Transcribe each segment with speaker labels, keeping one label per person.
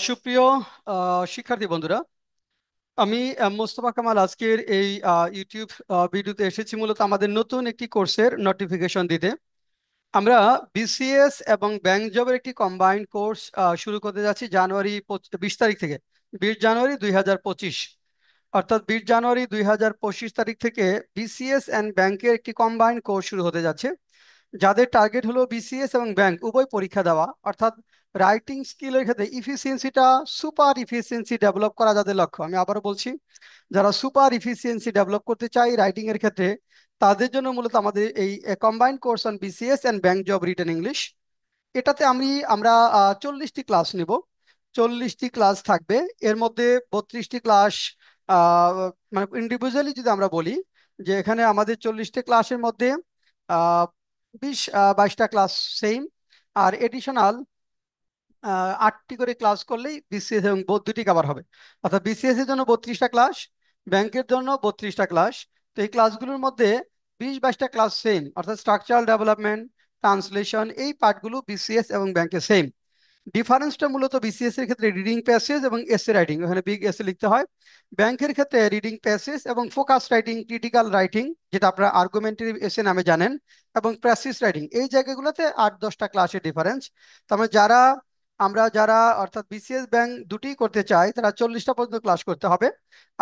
Speaker 1: সুপ্রিয় শিক্ষার্থী বন্ধুরা, আমি মোস্তফা কামাল আজকের এই ইউটিউব ভিডিওতে এসেছি মূলত আমাদের নতুন একটি কোর্সের নোটিফিকেশন দিতে। আমরা বিসিএস এবং ব্যাংক জবের একটি কম্বাইন্ড কোর্স শুরু করতে যাচ্ছি জানুয়ারি 20 তারিখ থেকে। 20 জানুয়ারি 2025, অর্থাৎ 20 জানুয়ারি 2025 তারিখ থেকে বিসিএস অ্যান্ড ব্যাংকের একটি কম্বাইন্ড কোর্স শুরু হতে যাচ্ছে, যাদের টার্গেট হলো বিসিএস এবং ব্যাংক উভয় পরীক্ষা দেওয়া, অর্থাৎ রাইটিং স্কিলের ক্ষেত্রে ইফিসিয়েন্সিটা সুপার ইফিসিয়েন্সি ডেভেলপ করা যাদের লক্ষ্য। আমি আবারও বলছি, যারা সুপার ইফিসিয়েন্সি ডেভেলপ করতে চাই রাইটিং এর ক্ষেত্রে, তাদের জন্য মূলত আমাদের এই combined course on BCS and bank job written English. এটাতে আমরা 40টি ক্লাস নিব। 40টি ক্লাস থাকবে, এর মধ্যে 32টি ক্লাস মানে ইন্ডিভিজুয়ালি যদি আমরা বলি, যে এখানে আমাদের 40টি ক্লাসের মধ্যে আহ 22টা ক্লাস সেম, আর এডিশনাল 8টি করে ক্লাস করলেই বিসিএস এবং বোর্ড দুটি কভার হবে। অর্থাৎ বিসিএস এর জন্য 32টা ক্লাস, ব্যাংকের জন্য 32টা ক্লাস। তো এই ক্লাসগুলোর মধ্যে 20-22টা ক্লাস সেম, অর্থাৎ স্ট্রাকচারাল ডেভেলপমেন্ট, ট্রান্সলেশন, এই পার্টগুলো বিসিএস এবং ব্যাংকে সেম। ডিফারেন্সটা মূলত বিসিএস এর ক্ষেত্রে রিডিং প্যাসেজ এবং এসে রাইটিং, ওখানে বিগ এসে লিখতে হয়। ব্যাংকের ক্ষেত্রে রিডিং প্যাসেজ এবং ফোকাস রাইটিং, ক্রিটিক্যাল রাইটিং, যেটা আপনারা আর্গুমেন্টারি এসে নামে জানেন, এবং প্যাসেজ রাইটিং, এই জায়গাগুলোতে 8-10টা ক্লাসের ডিফারেন্স। তারপরে যারা অর্থাৎ বিসিএস ব্যাংক দুটি করতে চাই তারা 40টা পর্যন্ত ক্লাস করতে হবে।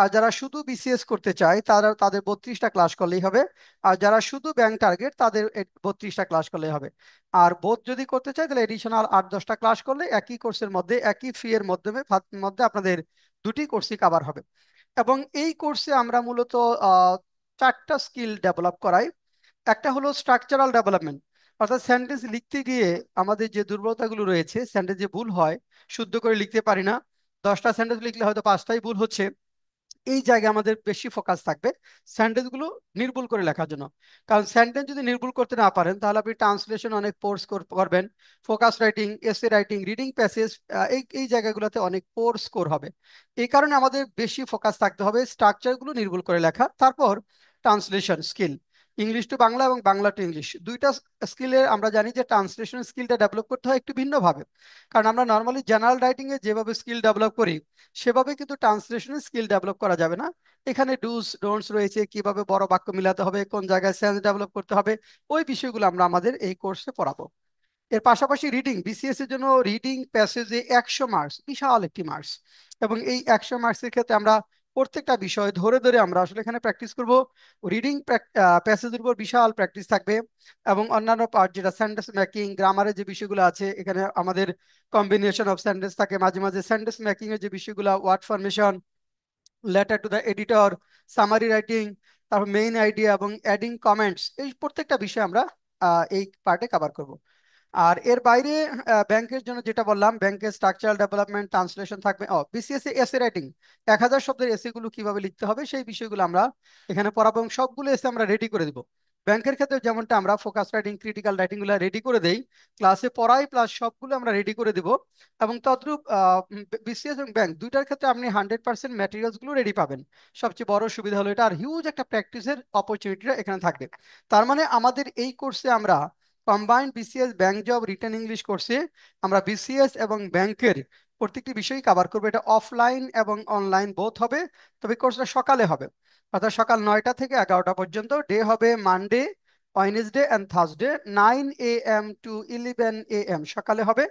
Speaker 1: আর যারা শুধু বিসিএস করতে চায় তাদের 32টা ক্লাস করলেই হবে। আর যারা শুধু ব্যাংক টার্গেট তাদের 32টা ক্লাস করলেই হবে। আর বোথ যদি করতে চাই তাহলে এডিশনাল 8-10টা ক্লাস করলে একই কোর্সের মধ্যে একই ফি এর মধ্যে আপনাদের দুটি কোর্সই কভার হবে। এবং এই কোর্সে আমরা মূলত আহ 4টা স্কিল ডেভেলপ করাই। একটা হলো স্ট্রাকচারাল ডেভেলপমেন্ট, অর্থাৎ সেন্টেন্স লিখতে গিয়ে আমাদের যে দুর্বলতাগুলো রয়েছে, সেন্টেন্স যে ভুল হয়, শুদ্ধ করে লিখতে পারি না, 10টা সেন্টেন্স লিখলে হয়তো 5টাই ভুল হচ্ছে, এই জায়গায় আমাদের বেশি ফোকাস থাকবে সেন্টেন্স গুলো নির্ভুল করে লেখার জন্য। কারণ সেন্টেন্স যদি নির্ভুল করতে না পারেন তাহলে আপনি ট্রান্সলেশন অনেক পোর্স করবেন, focus writing, essay writing, reading passage, এই এই জায়গাগুলোতে অনেক পোর স্কোর হবে। এই কারণে আমাদের বেশি ফোকাস থাকতে হবে স্ট্রাকচার গুলো নির্ভুল করে লেখা। তারপর translation skill, English to Bangla এবং বাংলা টু ইংলিশ, দুইটা স্কিলে আমরা জানি যে ট্রান্সলেশন স্কিলটা ডেভেলপ করতে হয় একটু ভিন্নভাবে। কারণ আমরা নর্মালি জেনারেল রাইটিং এ যেভাবে স্কিল ডেভেলপ করি সেভাবে কিন্তু ট্রান্সলেশনের স্কিল ডেভেলপ করা যাবে না। এখানে ডুস ডোন্টস রয়েছে, কিভাবে বড় বাক্য মিলাতে হবে, কোন জায়গায় সেন্স ডেভেলপ করতে হবে, ওই বিষয়গুলো আমরা আমাদের এই কোর্সে পড়াবো। এর পাশাপাশি রিডিং, বিসিএস এর জন্য রিডিং প্যাসেজে 100 মার্কস, বিশাল একটি মার্কস। এবং এই 100 মার্কসের ক্ষেত্রে আমরা প্রত্যেকটা বিষয় ধরে ধরে আমরা আসলে এখানে প্র্যাকটিস করব। রিডিং প্যাসেজের উপর বিশাল প্র্যাকটিস থাকবে, এবং অন্যান্য পার্ট যেটা সেন্টেন্স মেকিং, গ্রামারের যে বিষয়গুলো আছে, এখানে আমাদের কম্বিনেশন অফ সেন্টেন্স থাকে, মাঝে মাঝে সেন্টেন্স মেকিং এর যে বিষয়গুলো, word formation, letter to the editor, summary writing, তারপর মেইন আইডিয়া এবং অ্যাডিং কমেন্টস, এই প্রত্যেকটা বিষয় আমরা এই পার্টে কভার করব। আর এর বাইরে ব্যাংকের জন্য যেটা বললাম, ব্যাংকের স্ট্রাকচারাল ডেভেলপমেন্ট, ট্রান্সলেশন থাকবে। বিসিএস এসে রাইটিং, 1000 শব্দের এসে গুলো কিভাবে লিখতে হবে সেই বিষয়গুলো আমরা এখানে পড়াবো, এবং সবগুলো এসে আমরা রেডি করে দিব। ব্যাংকের ক্ষেত্রে যেমনটা আমরা ফোকাস রাইটিং, ক্রিটিক্যাল রাইটিং গুলো রেডি করে দেই, ক্লাসে পড়াই প্লাস সবগুলো আমরা রেডি করে দিব। এবং তদ্রূপ বিসিএস এবং ব্যাংক দুইটার ক্ষেত্রে আপনি 100% ম্যাটেরিয়ালস গুলো রেডি পাবেন। সবচেয়ে বড় সুবিধা হলো এটা, আর হিউজ একটা প্র্যাকটিসের অপরচুনিটিটা এখানে থাকবে। তার মানে আমাদের এই কোর্সে আমরা combined BCS bank job written English কোর্সে আমরা বিসিএস এবং ব্যাংকের প্রত্যেকটি বিষয় কভার করবো। এটা অফলাইন এবং অনলাইন বোথ হবে, তবে কোর্সটা সকালে হবে, অর্থাৎ সকাল 9টা থেকে 11টা পর্যন্ত। ডে হবে Monday, Wednesday and Thursday, 9 AM to 11 AM সকালে হবে।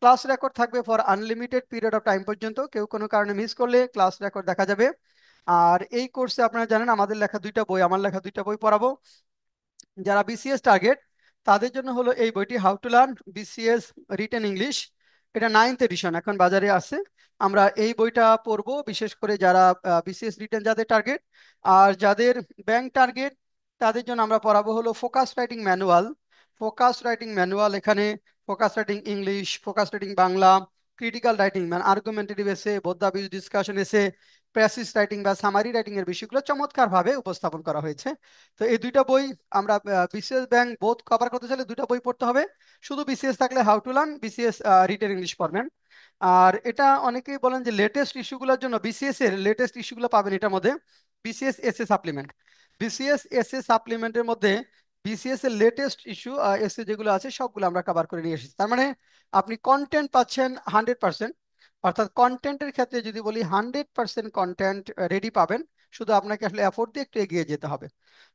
Speaker 1: ক্লাস রেকর্ড থাকবে for unlimited period of time পর্যন্ত, কেউ কোনো কারণে মিস করলে ক্লাস রেকর্ড দেখা যাবে। আর এই কোর্সে আপনারা জানেন আমাদের লেখা দুইটা বই, আমার লেখা দুইটা বই পড়াবো। যারা বিসিএস টার্গেট তাদের জন্য হলো এই বইটি, how to learn BCS written English. এটা 9th এডিশন, এখন বাজারে আছে। আমরা এই বইটা পড়বো বিশেষ করে যারা বিসিএস রিটেন যাদের টার্গেট। আর যাদের ব্যাংক টার্গেট তাদের জন্য আমরা পড়াবো হলো focus writing manual. Focus writing manual, এখানে focus writing English, focus writing Bangla, critical writing মানে আর্গুমেন্টেটিভ এসে, বোদ্ধাবিজ ডিসকাশন এসে, প্যাসেজ রাইটিং বা সামারি রাইটিং এর বিষয়গুলো চমৎকার ভাবে উপস্থাপন করা হয়েছে। তো এই দুইটা বই আমরা বিসিএস ব্যাংক বোথ কভার করতে চাইলে দুইটা বই পড়তে হবে। শুধু বিসিএস থাকলে how to learn BCS written English পড়বেন। আর এটা অনেকেই বলেন যে লেটেস্ট ইস্যুগুলোর জন্য বিসিএস এর লেটেস্ট ইস্যুগুলো পাবেন এটার মধ্যে, BCS SA supplement. BCS SA সাপ্লিমেন্টের মধ্যে বিসিএস এর লেটেস্ট ইস্যু এসএ যেগুলো আছে সবগুলো আমরা কভার করে নিয়ে এসেছি। তার মানে আপনি কন্টেন্ট পাচ্ছেন 100%, অর্থাৎ কন্টেন্টের ক্ষেত্রে যদি বলি 100% কন্টেন্ট রেডি পাবেন, শুধু আপনাকে আসলে এফোর্ট দিয়ে একটু এগিয়ে যেতে হবে।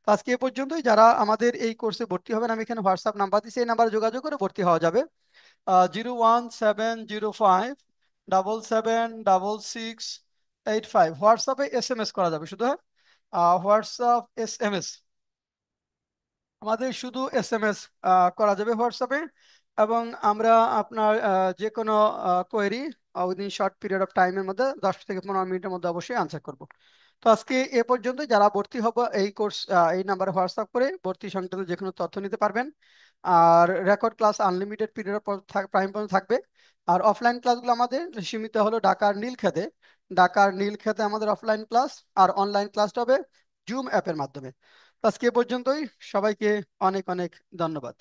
Speaker 1: তো আজকে এ পর্যন্তই। যারা আমাদের এই কোর্সে ভর্তি হবেন, আমি এখানে হোয়াটসঅ্যাপ নাম্বার দিচ্ছি, এই নাম্বারে যোগাযোগ করে ভর্তি হওয়া যাবে। 01705 হোয়াটসঅ্যাপে SMS করা যাবে শুধু, হ্যাঁ। হোয়াটসঅ্যাপ SMS, আমাদের শুধু SMS করা যাবে হোয়াটসঅ্যাপে। এবং আমরা আপনার যে কোনো query within short period of টাইমের মধ্যে 10 থেকে 15 মিনিটের মধ্যে অবশ্যই আনসার করব। তো আজকে এ পর্যন্ত। যারা ভর্তি হবে এই কোর্স, এই নাম্বারে হোয়াটসঅ্যাপ করে ভর্তি সংক্রান্ত যে কোনো তথ্য নিতে পারবেন। আর record class unlimited period of time পর্যন্ত থাকবে। আর অফলাইন ক্লাসগুলো আমাদের সীমিত হলো ঢাকার নীলক্ষেতে। ঢাকার নীলক্ষেতে আমাদের অফলাইন ক্লাস, আর অনলাইন ক্লাসটা হবে জুম অ্যাপের মাধ্যমে। তো আজকে এ পর্যন্তই। সবাইকে অনেক অনেক ধন্যবাদ।